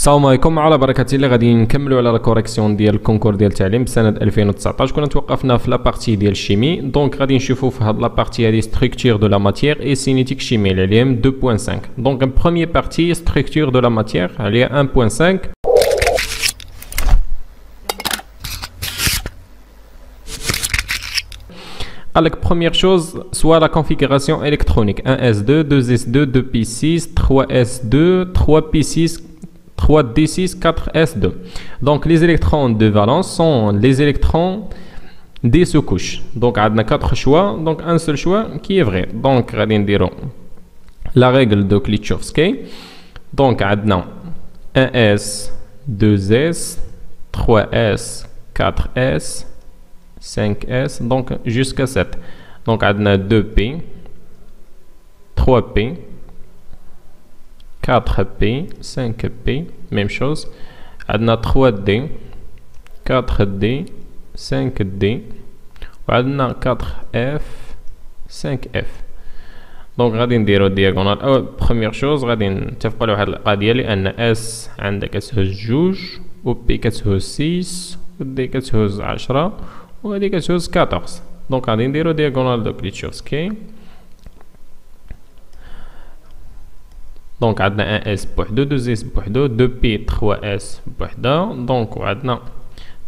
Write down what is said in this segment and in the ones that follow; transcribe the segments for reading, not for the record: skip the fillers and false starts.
السلام عليكم على بركة الله. غادي نكملوا على لا كوريكسيون ديال الكونكور ديال التعليم سنة 2019. كنا توقفنا في لا بارتي ديال الشيمي. دونك غادي نشوفوا في هاد لا بارتي هادي ستركتور دو لا ماتيير اي سينيتيك شيمي اللي عليها 2.5. دونك بروميير بارتي ستركتور دو لا ماتيير عليها 1.5. قال لك première chose soit la configuration électronique 1S2 2S2 2P6 3S2 3P6 3D6 4S2. Donc les électrons de valence sont les électrons des sous-couches. Donc on a 4 choix, donc un seul choix qui est vrai. Donc on va la règle de Klitschowski. Donc on a 1S 2S 3S 4S 5S, donc jusqu'à 7. Donc on a 2P 3P 4P 5P, même chose. On a 3D 4D 5D, on a 4F 5F. donc غادي نديرو diagonale. أو première chose غادي نتفقوا على واحد القضيه لان S عندها كتهز 2 و P كتهز 6 و D كتهز 10 وهادي كتهز 14. دونك غادي نديرو diagonale دو كليتشوفسكي. دونك عندنا 1S بوحدو 2S بوحدو 2P 3S بوحدها. دونك وعندنا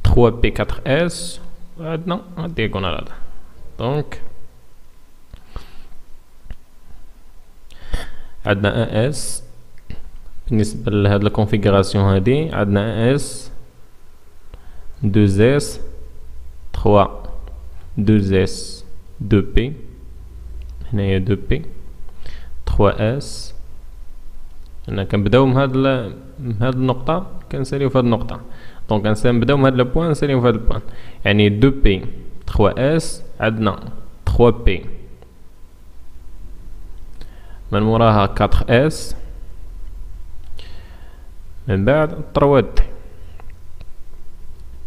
3P 4S وعندنا diagonale هذا. دونك عندنا 1S بالنسبة لهاد الكونفيغوراسيون هادي عندنا 1S 2S 3 2S 2P هنايا 2P 3S. أنا كنبداو من هاد النقطة كنساليو في هاد النقطة. دونك كنبداو من هاد البوان نساليو في هاد البوان، يعني 2P 3S عندنا 3P من موراها 4S من بعد 3D.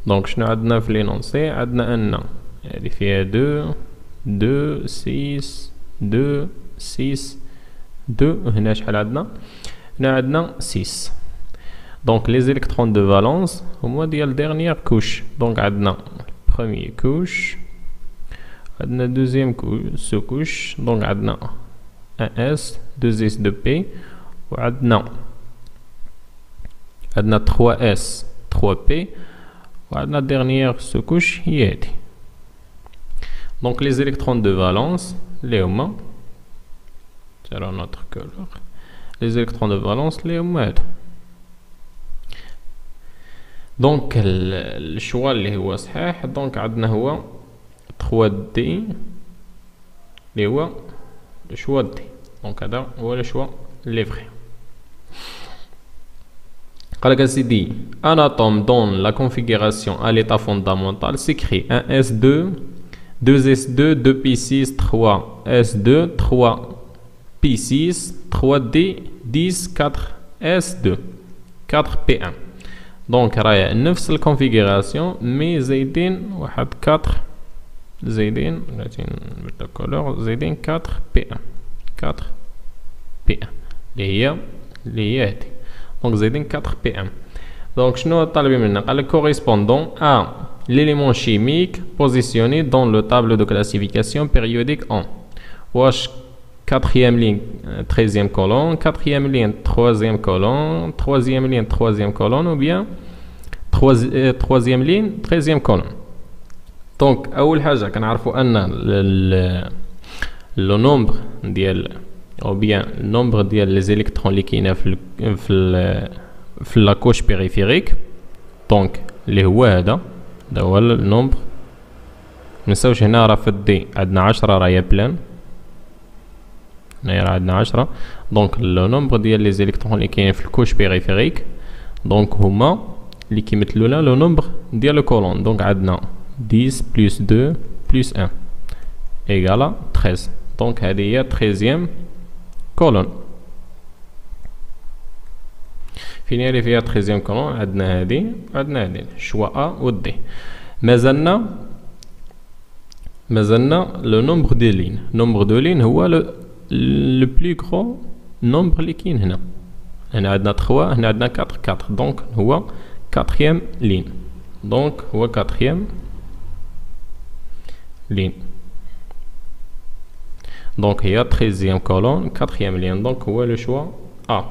دونك شنو عندنا في لينونسي؟ عندنا ان هادي فيها 2 6 2 6 2 هنا شحال عندنا؟ هنا عندنا 6. دونك لي زيليكترون دو فالونس هما ديال ديرنيير كوش. دونك عندنا بروميير كوش عندنا دوزيام سو كوش. دونك عندنا 1S 2S 2P وعندنا 3S 3P وعندنا ديرنيير سو كوش هي هادي. دونك لي زيليكترون دو فالونس لي هما ترى نوتر كولور لي زيليكترون دو فالونس لي هما هادو. دونك الشوا اللي هو صحيح دونك عندنا هو 3D اللي هو الشوا دي. دونك هذا هو الشوا لي فري. قالك سيدي un atome dont la configuration à l'état fondamental s'écrit 1S2 2S2 2P6 3S2 3P6 3D10 4S2 4P1. دونك راهي نفس الكونفيغوراسيون مي زايدين واحد 4 زايدين بلاتي نبدل كولور زايدين 4P1 4P1 اللي هي هادي. دونك زايدين 4P1. دونك شنو طالبين منا؟ قالك correspondant à l'élément chimique positionné dans le tableau de classification périodique en واش 4e ligne 13e colonne 4e ligne 3e colonne 3e ligne 3e colonne ou bien 3e ligne 13e colonne. دونك اول حاجه كنعرفوا ان لو نومبر ديال او بيان النومبر ديال لي زيليكترون اللي كاينه في لاكوش بيريفيريك. دونك اللي هو هذا هو النومبر. منساوش هنا راه في الدي عندنا 10 راهي بلان هنايا راه عندنا 10. دونك لو نومبر ديال لي زيليكترون اللي كاينين في الكوش بيريفيريك دونك هما اللي كيمثلوا لنا لو نومبر ديال الكولون. دونك عندنا 10 بلس 2 بلس 1 ايغالا 13. دونك هذه هي 13e كولون. فين اللي فيها 13e كولون؟ عندنا هذه وعندنا هذه شوا ا و دي. مازلنا لو نومبر دي لين. نومبر دو لين هو لو بلو غرو نومبر اللي كاين هنا. هنا عندنا 3 هنا عندنا 4 4 دونك هو 4e لين دونك هو 4e لين دونك هي 13e colonne 4e لين دونك هو لو شوا A.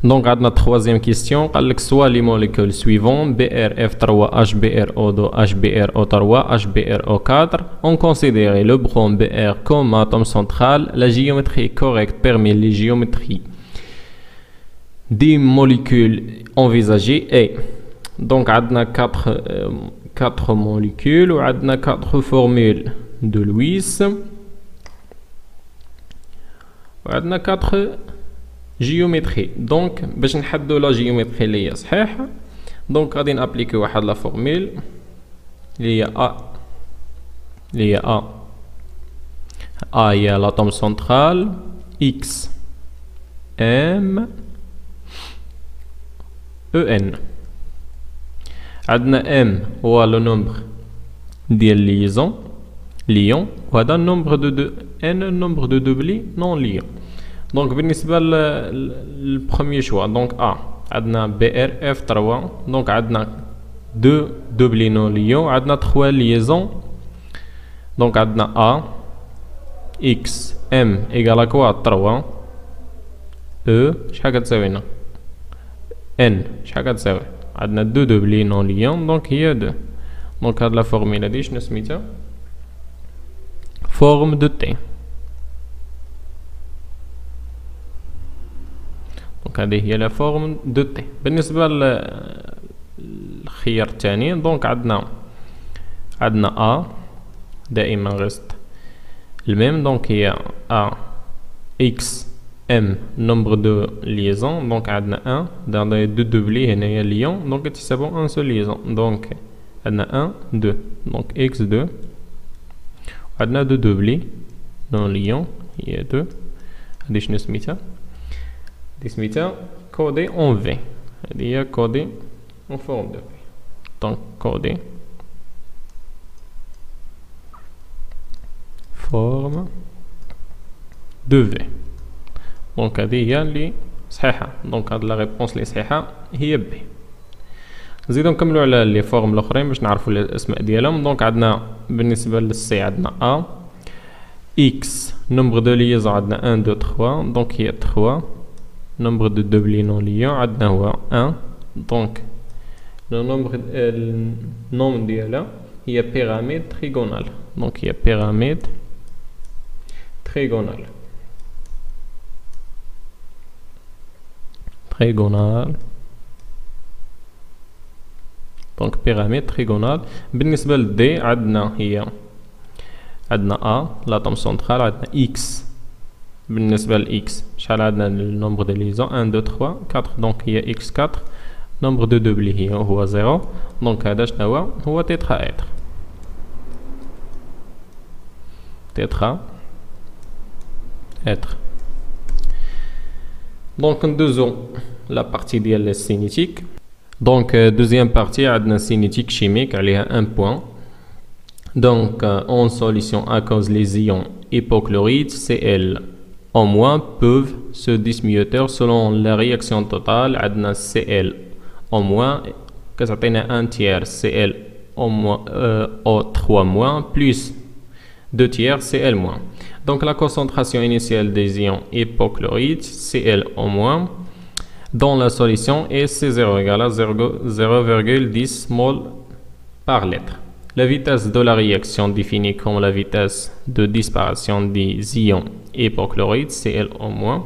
Donc, à notre troisième question, soit les molécules suivantes, BRF3, HBRO2, HBRO3, HBRO4, ont considéré le brom Br comme atome central. La géométrie correcte permet les géométries des molécules envisagées est. Donc, on a quatre molécules, on a 4 formules de Lewis, on a 4 géométrie. Donc باش نحددوا لا جيومتري اللي هي صحيح دونك غادي نابليكيو واحد لا فورمول اللي هي A هي لاتوم سنترال X M E N. عندنا M هو لو نومبر ديال ليون وهذا النومبر دو N النومبر دو دوبلي نون ليون. دونك بالنسبة للبروميي شوا دونك A عندنا BRF3 دونك عندنا 2 دوبلي نون ليون عندنا 3 ليزون دونك عندنا A X M إيكال كوا 3 E شحال كتساوي هنا N شحال كتساوي عندنا 2 دوبلي نون ليون دونك هي 2 دونك هاد لا فورميلا هادي شنو سميتها فورم دو تي. دونك هذه هي لا فورم دو تي. بالنسبة للخيار الثاني دونك عندنا A دائما غست الميم دونك هي A X M nombre de liaisons دونك عندنا 1 عندنا 2 دوبلي هنايا ليون دونك تحسبوا 1 سول ليزون دونك عندنا 1 2 دونك X 2 عندنا 2 دوبلي نون ليون هي 2 هادي شنو سميتها دي سميتها كودي اون في هذه هي كودي اون فورم دو في دونك كودي فورم دو في دونك هذه هي اللي صحيحه دونك هاد لا ريبونس اللي صحيحه هي بي. نزيدو نكملو على لي فورم الاخرين باش نعرفوا الاسماء ديالهم. دونك عندنا بالنسبه للسي عندنا ا اكس نومبر دو ليزون عندنا 1 2 3 دونك هي 3 nombre de doublés non liants عندنا هو 1 donc le nombre ديالها هي pyramide trigonale donc هي pyramide trigonale donc pyramide trigonale. بالنسبة للدي عندنا A l'atome central عندنا X. بالنسبة لإكس شحال عندنا النومبر دو ليزون 1 2 3 4 دونك هي X 4 نومبر دو دوبلي هو 0 دونك هذا شنو هو تيترا إتر. دونك ندوزو لا بارتي ديال السينيتيك. دونك دوزيام بارتي عندنا سينيتيك شيميك عليها 1 بوين. دونك en solution aqueuse les ions hypochlorite Cl en moins peuvent se dismuter selon la réaction totale. عندنا Cl en moins كتعطينا 1 tiers Cl en moins O3 moins plus 2 tiers Cl moins. Donc la concentration initiale des ions hypochlorite Cl en moins dans la solution est C0 égale à 0,10 mol par litre. La vitesse de la réaction définie comme la vitesse de disparition des ions hypochlorite Cl en moins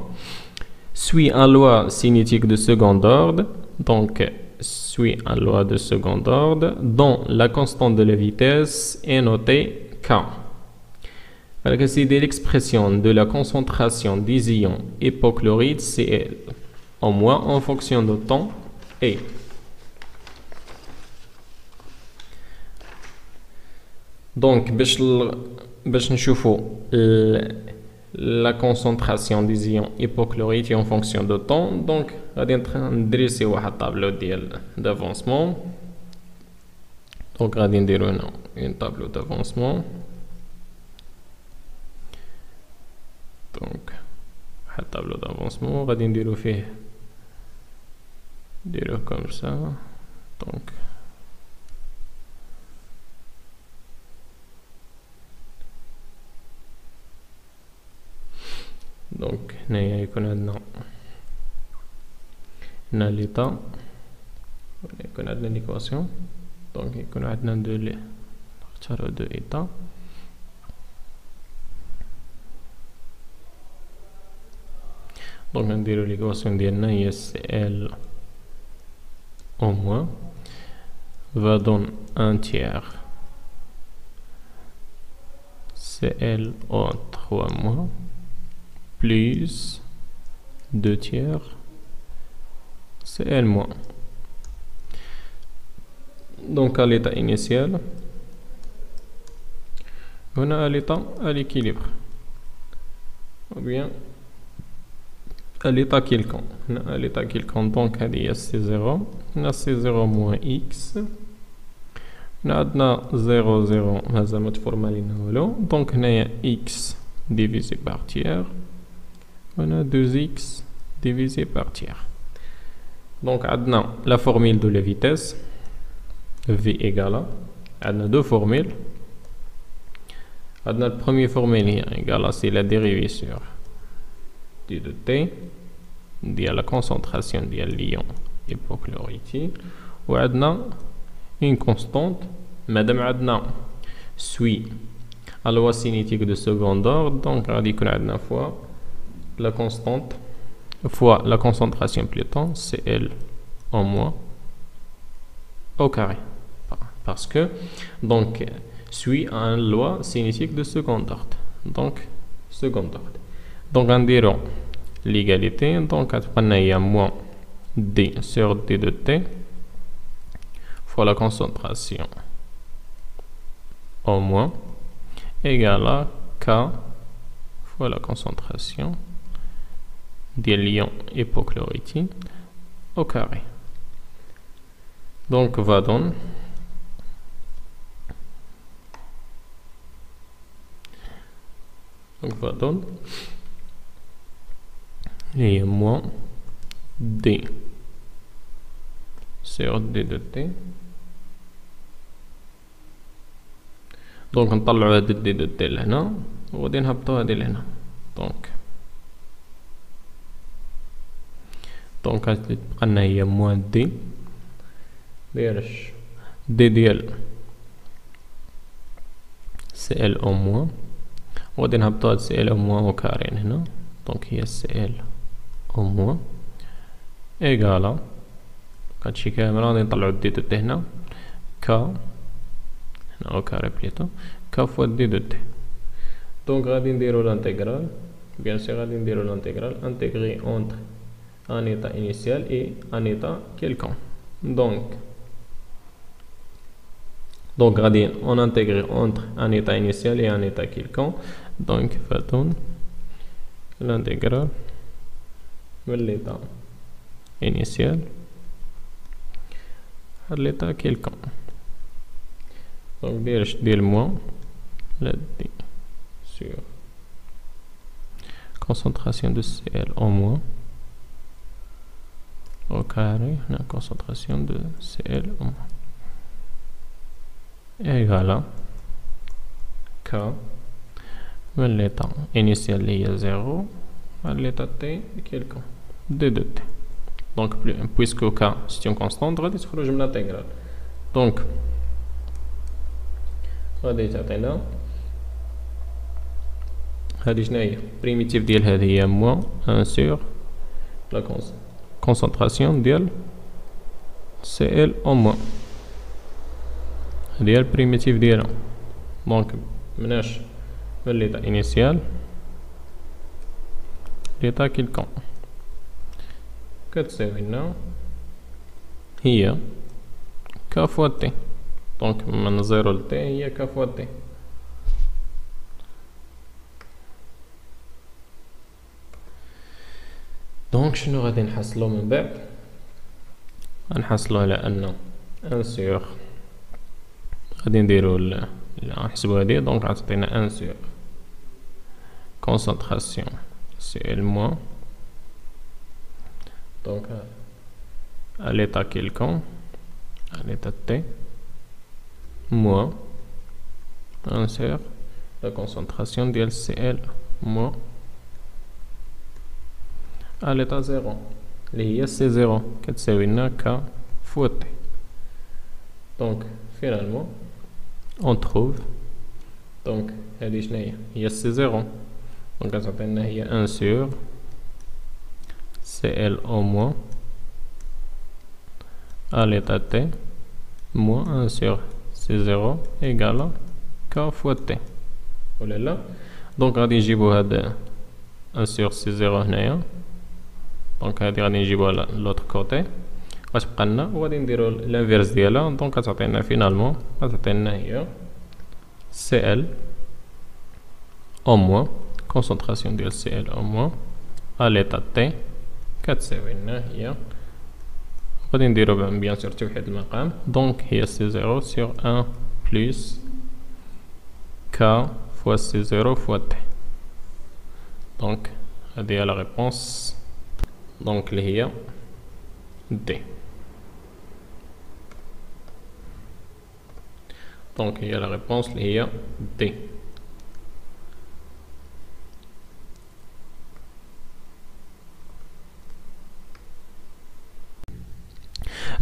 suit une loi cinétique de second ordre. Donc suit une loi de second ordre dont la constante de la vitesse est notée K. C'est l'expression de la concentration des ions hypochlorite Cl en moins en fonction du temps et donc باش نشوفوا la concentration des ions hypochlorite en fonction de temps. donc غادي ندريسي واحد طابلو ديال d'avancement. donc غادي نديرو هنا un tableau d'avancement. donc واحد طابلو دافونسمون غادي نديرو فيه نديروه كوم سا. دونك هنايا يكون عندنا هنا ليطا، يكون عندنا ليكواسيون. دونك يكون عندنا دو لي نختارو دو ايطا. دونك نديرو ليكواسيون ديالنا هي سي ال au moins va donner un tiers CL en 3 mois plus 2 tiers CL moins. Donc à l'état initial, on a à l'état à l'équilibre ou bien à l'état quelconque. À l'état quelconque, donc il y a C0, on a C0 moins X, on a 0, 0, donc on a X divisé par tiers, on a 2X divisé par tiers. Donc on a la formule de la vitesse, V égale à, on a deux formules. On a la première formule égale à, c'est la dérivée sur d de t ديال la concentration ديال l'ion hypochlorite وعندنا une constante مادام عندنا suit à la loi cinétique de second ordre, donc غادي يكون عندنا fois la constante fois la concentration plutôt Cl en moins au carré, parce que donc suit à une loi cinétique de second ordre, donc second ordre. Donc on dirait l'égalité, donc on a moins d sur d de t fois la concentration au moins égale à k fois la concentration de l'ion hypochlorite au carré. Donc va donner et moins d sur d de t. دونك نطلعو هاد دي دو تي لهنا وغادي نهبطو هادي لهنا. دونك غتبقى لنا هي موان دي ديال سي ال او موان، وغادي نهبطو هاد سي ال او موان او كارين هنا. دونك هي سي ال او موان ايكالا هادشي كامل غادي نطلعو دي دو تي هنا ك au carré plutôt k fois d de t. Donc غادي نديرو l'intégrale, bien sûr غادي نديرو l'intégrale intégrée entre un état initial et un état quelconque. Donc غادي on intègre entre un état initial et un état quelconque. Donc ça donne l'intégrale de l'état initial à l'état quelconque. Donc دير moins la d sur concentration de Cl en moins au carré la concentration de Cl en moins égale à k de l'état initial il y a 0 à l'état t quelconque d de t. Donc puisque k c'est une constante غادي تخرج من l'intégrale. Donc غادي تعطينا هادي شناهي بريميتيف ديال هادي هي موان 1 سور لا كونسونطراسيون ديال سي ال او موان، هادي هي البريميتيف ديالها. دونك مناش من ليطا انيسيال ليطا كيلكون كتساوي لنا هي ك فوا تي. دونك من 0 ل t هي ك فوا t. دونك شنو غادي نحصلو من بعد؟ غنحصلو على ان 1 سور غادي نديرو نحسبو هادي. دونك غتعطينا 1 سور concentration Cl moins. Donc, à l'état quelconque, à l'état T, moins, insert la concentration de Cl moins à l'état 0. اللي هي C0 كتساوي لنا K fois T. Donc, finalement, on trouve donc هذه شناهي هي C0. Donc كتعطينا هي 1 sur Cl au moins à l'état T moins 1 sur C0 égale à K fois T. ولا لا؟ دونك غادي نجيبو هاد 1 sur C0 هنايا. دونك هادي غادي نجيبوها لوطر كوتي غتبقى لنا وغادي نديرو الانفيرس ديالها. دونك غتعطينا فينالمون غتعطينا هي Cl au moins concentration ديال Cl au moins à l'état T كتساوي لنا هي غادي نديرو بيان سور توحيد المقام. دونك هي C0 sur 1 plus K fois C0 fois T. دونك هادي هي لا ريبونس دونك اللي هي D. دونك هي لا ريبونس اللي هي D.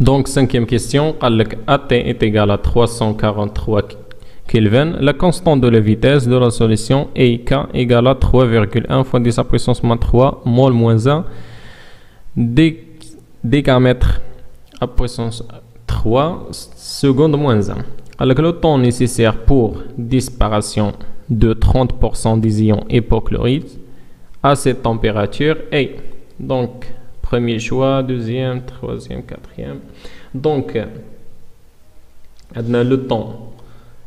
Donc, cinquième question, AT est égal à 343 Kelvin. La constante de la vitesse de la solution est K égale à 3,1 fois 10 à puissance moins 3 mol moins 1 décamètre à puissance 3 secondes moins 1. Alors que le temps nécessaire pour disparition de 30% des ions hypochlorite à cette température est donc premier choix, deuxième, troisième, quatrième. Donc, le temps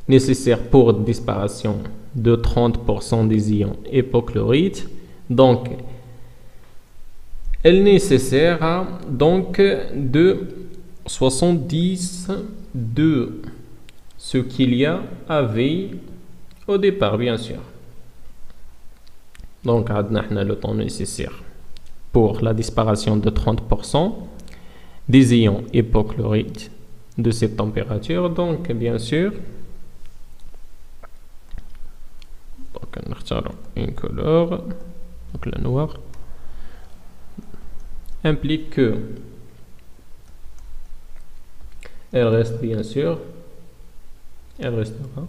nécessaire pour disparition de 30% des ions hypochlorite. Donc, elle nécessaire donc de 70 de ce qu'il y avait au départ, bien sûr. Donc, on a le temps nécessaire pour la disparition de 30% des ions hypochlorite de cette température. Donc, bien sûr, on a une couleur, donc le noir, implique que elle reste bien sûr, elle restera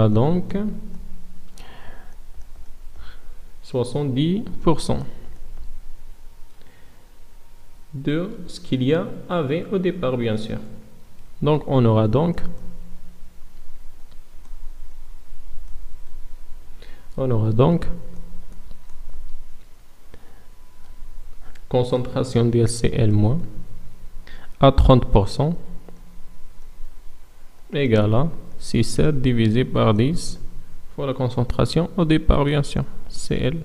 donc 70% de ce qu'il y avait au départ, bien sûr. Donc, on aura donc concentration de Cl- à 30% égale à 6,7 divisé par 10 fois la concentration au départ, bien sûr, Cl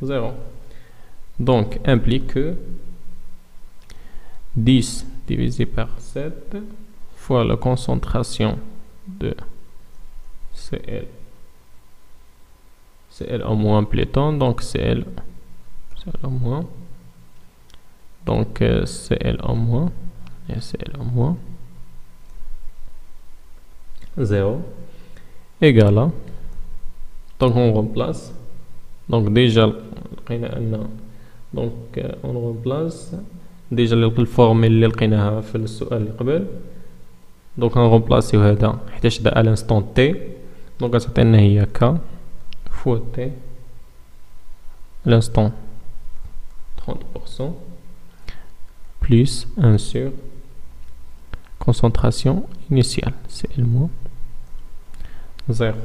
0. Donc, implique que 10 divisé par 7 fois la concentration de Cl au moins Pléton, donc Cl au moins, donc Cl au moins et Cl au moins 0 égale à, donc on remplace, donc déjà donc on remplace déjà الفورميل اللي لقيناها في السؤال اللي قبل. donc on remplace هذا حيتاش دا à l'instant t, donc غتعطينا هي k fois t l'instant 30% plus 1 sur concentration initiale Cl moins 0.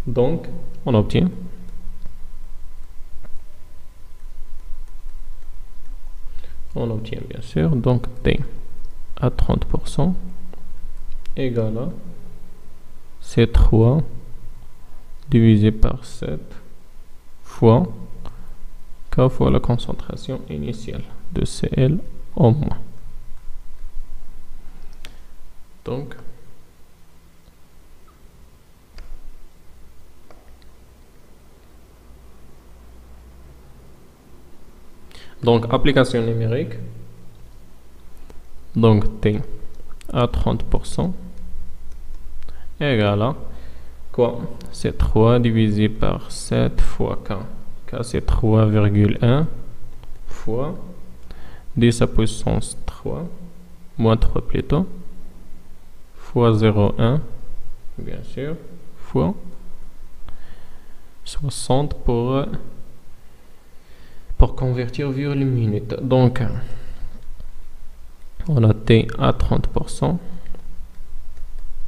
Donc on obtient bien sûr donc T à 30% égale à C3 divisé par 7 fois K fois la concentration initiale de Cl au moins. Donc application numérique, donc T à 30% égale à quoi? C'est 3 divisé par 7 fois K. K c'est 3,1 fois 10 à puissance 3, moins 3 plutôt, fois 0,1, bien sûr, fois 60 pour convertir vers les minutes. Donc, on a T à 30%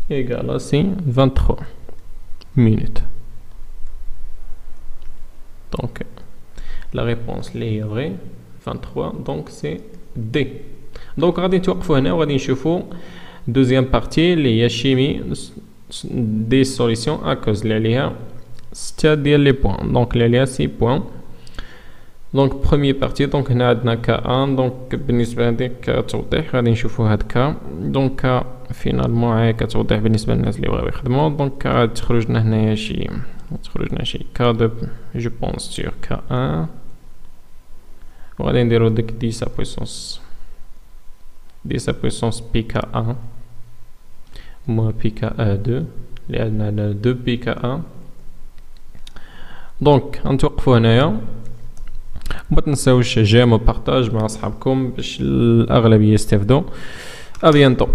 égale à 23 minutes. Donc, la réponse est vraie, 23, donc c'est D. Donc, غادي نتوقفوا هنا وغادي نشوفوا deuxième partie اللي هي chimie des solutions aqueuses اللي عليها 6 ديال لي بوين. دونك اللي عليها 6 بوين. دونك première partie دونك هنا عندنا K1. دونك بالنسبة لهاديك كتوضيح غادي نشوفوا هاد K. دونك فينالمون عا كتوضيح بالنسبة للناس اللي بغاو يخدموا. دونك غادي تخرج لنا هنايا شي K2 جو بونس سور K1 وغادي نديرو ديك 10 puissance pK1 moins pKa2 اللي عندنا 2 pKa. دونك غنتوقفو هنايا. ما تنساوش جيم وبارطاج مع اصحابكم باش الاغلبيه يستافدوا. ابيانتو.